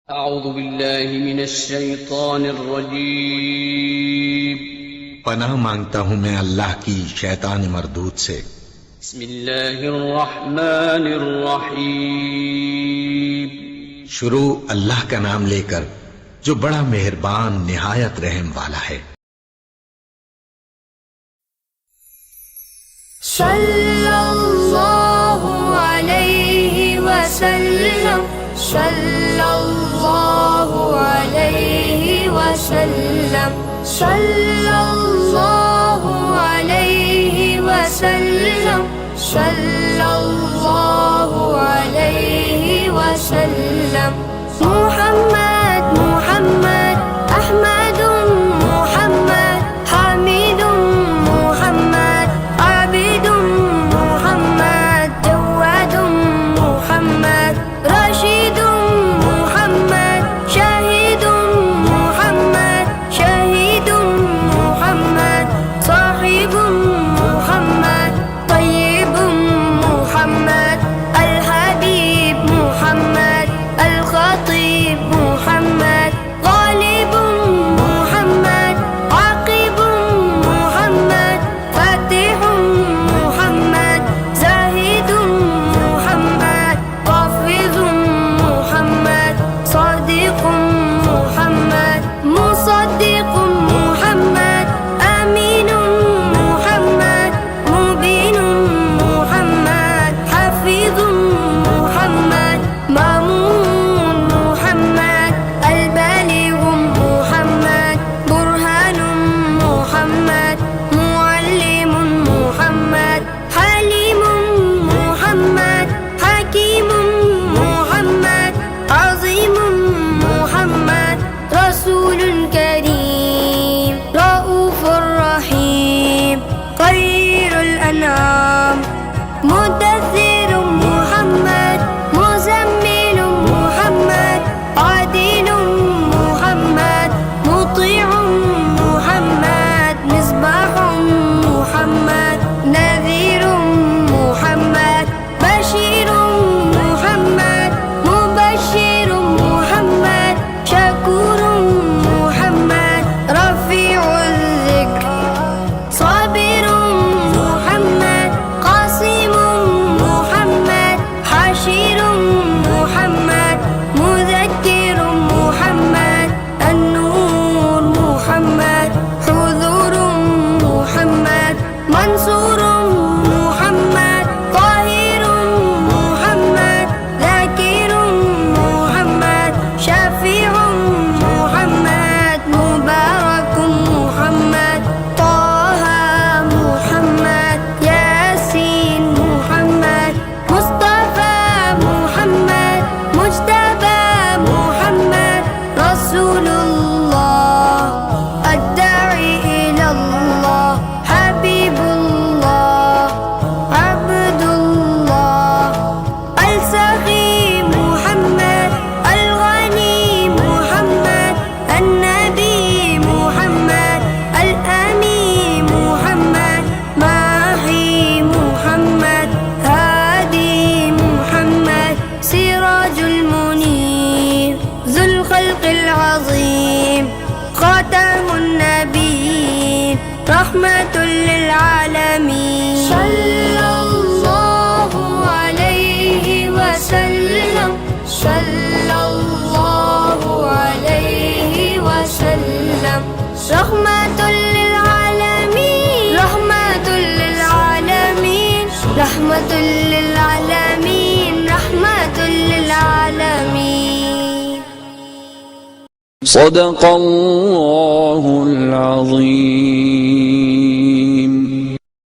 أعوذ بالله من الشيطان الرجيم पनाह मांगता हूं मैं अल्लाह की शैतान मरदूद से। بسم الله الرحمن الرحيم शुरू अल्लाह का नाम लेकर जो बड़ा मेहरबान निहायत रहम वाला है। सल्लल्लाहु अलैहि वसल्लम सल्लल्लाहु अलैहि वसल्लम सल्लल्लाहु अलैहि वसल्लम सल्लल्लाहु अलैहि वसल्लम मुहम्मद मुहम्मद अहमद मुहम्मद हामिद मुहम्मद आबिद मुहम्मद जवाद मुहम्मद रशीद मुहम्मद शहीद मुहम्मद शहीद मुहम्मद साहिब मुहम्मद طيب محمد الحبيب محمد الخطيب محمد غالب محمد عاقب محمد فاتح محمد زاهد محمد حافظ محمد صادق محمد مصدق محمد أمين محمد مبين محمد حفيظ محمد مامون محمد البالغ محمد برهان محمد معلم محمد حليم محمد حكيم محمد عظيم محمد رسول كريم رؤوف رحيم خير الأنعام مدثر محمد مزمل محمد عادل محمد مطيع محمد مصباح محمد نذير محمد بشير محمد مبشر محمد شكور محمد رفيع الذكر صابر محمد قاسم محمد حشير محمد مذكر محمد النور محمد حضور محمد منصور محمد طاهر محمد ذاكر محمد شفيع محمد مبارك محمد طه محمد ياسين محمد مصطفى محمد مجتبى محمد رسول الله الداعي إلى الله حبيب الله عبد الله السخي محمد الغني محمد النبي محمد الأمين محمد ماحي محمد هادي محمد سراج المنير ذو الخلق العظيم خاتم النبيين رحمة للعالمين صلى الله عليه وسلم صلى الله عليه وسلم رحمة للعالمين رحمة للعالمين رحمة للعالمين رحمة للعالمين صدق الله العظيم.